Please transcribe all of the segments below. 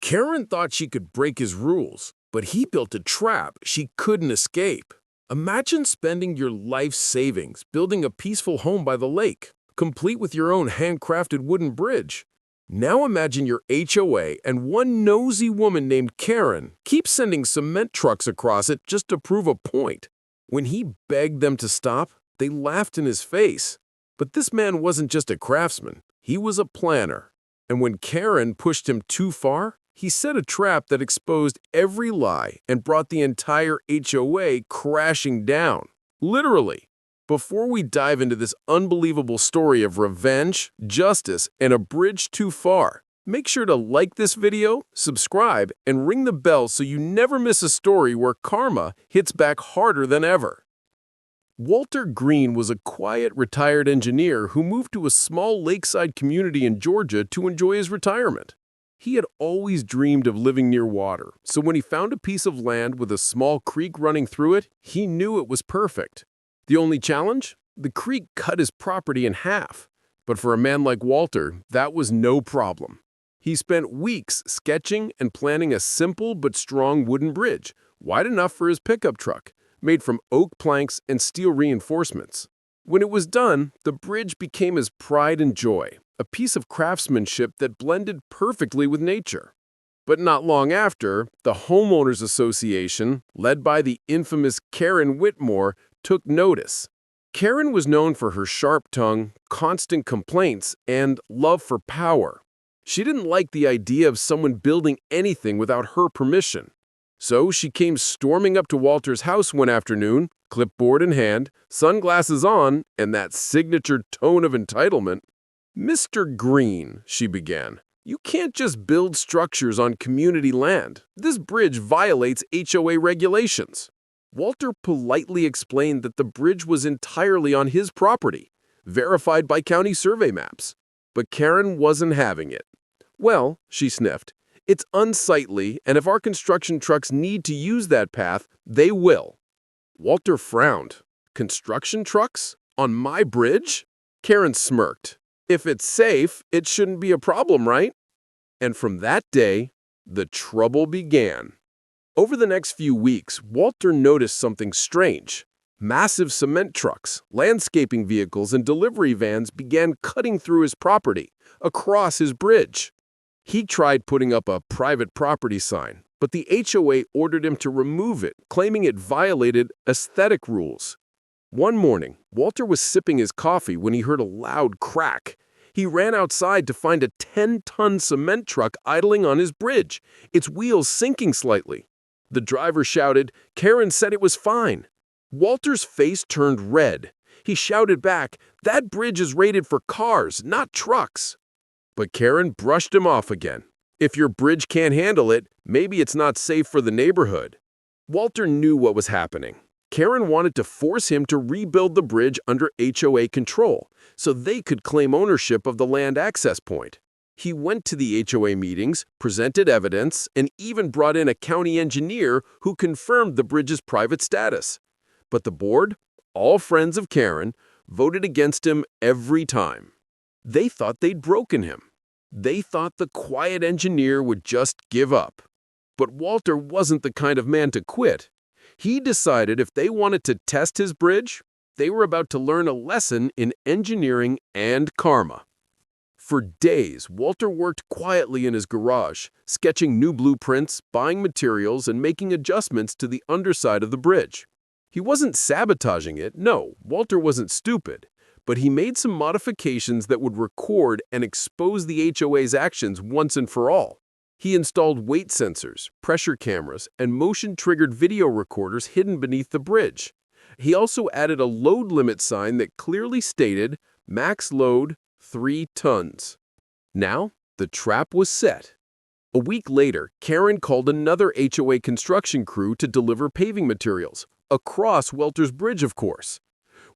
Karen thought she could break his rules, but he built a trap she couldn't escape. Imagine spending your life savings building a peaceful home by the lake, complete with your own handcrafted wooden bridge. Now imagine your HOA and one nosy woman named Karen keeps sending cement trucks across it just to prove a point. When he begged them to stop, they laughed in his face. But this man wasn't just a craftsman, he was a planner. And when Karen pushed him too far, he set a trap that exposed every lie and brought the entire HOA crashing down. Literally. Before we dive into this unbelievable story of revenge, justice, and a bridge too far, make sure to like this video, subscribe, and ring the bell so you never miss a story where karma hits back harder than ever. Walter Green was a quiet, retired engineer who moved to a small lakeside community in Georgia to enjoy his retirement. He had always dreamed of living near water, so when he found a piece of land with a small creek running through it, he knew it was perfect. The only challenge? The creek cut his property in half. But for a man like Walter, that was no problem. He spent weeks sketching and planning a simple but strong wooden bridge, wide enough for his pickup truck, made from oak planks and steel reinforcements. When it was done, the bridge became his pride and joy, a piece of craftsmanship that blended perfectly with nature. But not long after, the Homeowners Association, led by the infamous Karen Whitmore, took notice. Karen was known for her sharp tongue, constant complaints, and love for power. She didn't like the idea of someone building anything without her permission. So she came storming up to Walter's house one afternoon, clipboard in hand, sunglasses on, and that signature tone of entitlement. "Mr. Green," she began, "you can't just build structures on community land. This bridge violates HOA regulations." Walter politely explained that the bridge was entirely on his property, verified by county survey maps. But Karen wasn't having it. "Well," she sniffed, "it's unsightly, and if our construction trucks need to use that path, they will." Walter frowned. "Construction trucks? On my bridge?" Karen smirked. "If it's safe, it shouldn't be a problem, right?" And from that day, the trouble began. Over the next few weeks, Walter noticed something strange. Massive cement trucks, landscaping vehicles, and delivery vans began cutting through his property, across his bridge. He tried putting up a private property sign, but the HOA ordered him to remove it, claiming it violated aesthetic rules. One morning, Walter was sipping his coffee when he heard a loud crack. He ran outside to find a 10-ton cement truck idling on his bridge, its wheels sinking slightly. The driver shouted, "Karen said it was fine." Walter's face turned red. He shouted back, "That bridge is rated for cars, not trucks." But Karen brushed him off again. "If your bridge can't handle it, maybe it's not safe for the neighborhood." Walter knew what was happening. Karen wanted to force him to rebuild the bridge under HOA control, so they could claim ownership of the land access point. He went to the HOA meetings, presented evidence, and even brought in a county engineer who confirmed the bridge's private status. But the board, all friends of Karen, voted against him every time. They thought they'd broken him. They thought the quiet engineer would just give up. But Walter wasn't the kind of man to quit. He decided if they wanted to test his bridge, they were about to learn a lesson in engineering and karma. For days, Walter worked quietly in his garage, sketching new blueprints, buying materials, and making adjustments to the underside of the bridge. He wasn't sabotaging it, no, Walter wasn't stupid, but he made some modifications that would record and expose the HOA's actions once and for all. He installed weight sensors, pressure cameras, and motion-triggered video recorders hidden beneath the bridge. He also added a load limit sign that clearly stated, "Max load 3 tons. Now, the trap was set. A week later, Karen called another HOA construction crew to deliver paving materials, across Walter's bridge, of course.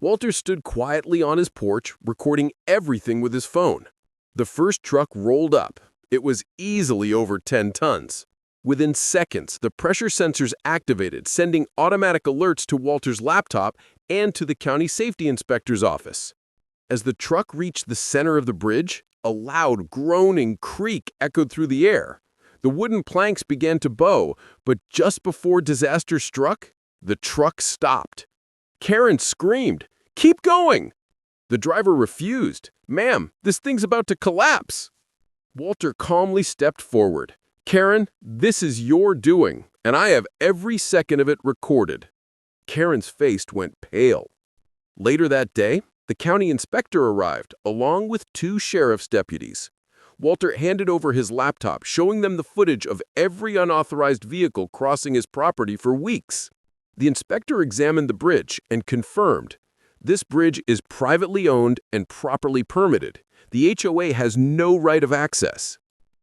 Walter stood quietly on his porch, recording everything with his phone. The first truck rolled up. It was easily over 10 tons. Within seconds, the pressure sensors activated, sending automatic alerts to Walter's laptop and to the county safety inspector's office. As the truck reached the center of the bridge, a loud, groaning creak echoed through the air. The wooden planks began to bow, but just before disaster struck, the truck stopped. Karen screamed, "Keep going!" The driver refused. "Ma'am, this thing's about to collapse." Walter calmly stepped forward. "Karen, this is your doing, and I have every second of it recorded." Karen's face went pale. Later that day, the county inspector arrived, along with 2 sheriff's deputies. Walter handed over his laptop, showing them the footage of every unauthorized vehicle crossing his property for weeks. The inspector examined the bridge and confirmed, "This bridge is privately owned and properly permitted. The HOA has no right of access."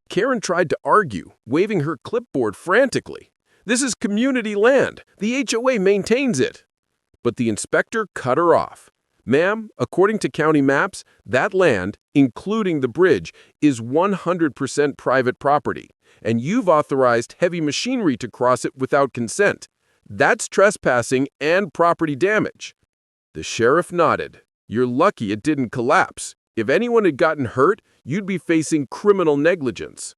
Karen tried to argue, waving her clipboard frantically. "This is community land. The HOA maintains it." But the inspector cut her off. "Ma'am, according to county maps, that land, including the bridge, is 100% private property, and you've authorized heavy machinery to cross it without consent. That's trespassing and property damage." The sheriff nodded. "You're lucky it didn't collapse. If anyone had gotten hurt, you'd be facing criminal negligence."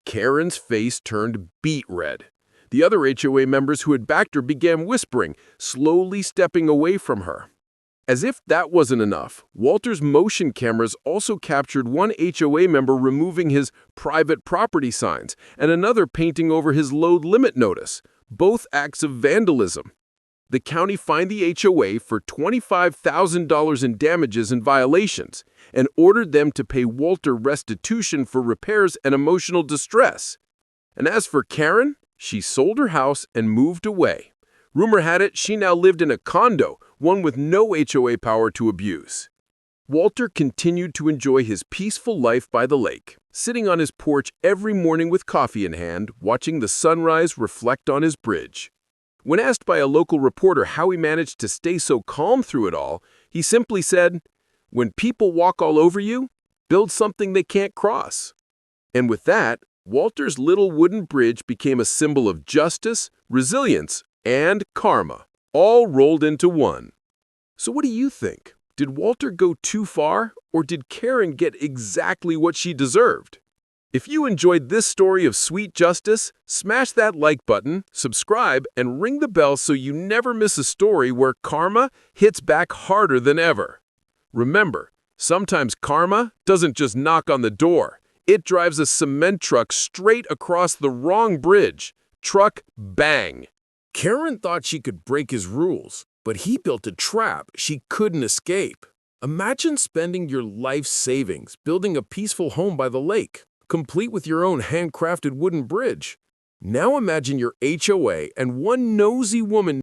Karen's face turned beet red. The other HOA members who had backed her began whispering, slowly stepping away from her. As if that wasn't enough, Walter's motion cameras also captured one HOA member removing his private property signs and another painting over his load limit notice, both acts of vandalism. The county fined the HOA for $25,000 in damages and violations and ordered them to pay Walter restitution for repairs and emotional distress. And as for Karen, she sold her house and moved away. Rumor had it she now lived in a condo, one with no HOA power to abuse. Walter continued to enjoy his peaceful life by the lake, sitting on his porch every morning with coffee in hand, watching the sunrise reflect on his bridge. When asked by a local reporter how he managed to stay so calm through it all, he simply said, "When people walk all over you, build something they can't cross." And with that, Walter's little wooden bridge became a symbol of justice, resilience, and karma, all rolled into one. So what do you think? Did Walter go too far, or did Karen get exactly what she deserved? If you enjoyed this story of sweet justice, smash that like button, subscribe, and ring the bell so you never miss a story where karma hits back harder than ever. Remember, sometimes karma doesn't just knock on the door. It drives a cement truck straight across the wrong bridge. Truck bang! Karen thought she could break his rules, but he built a trap she couldn't escape. Imagine spending your life savings building a peaceful home by the lake, complete with your own handcrafted wooden bridge. Now imagine your HOA and one nosy woman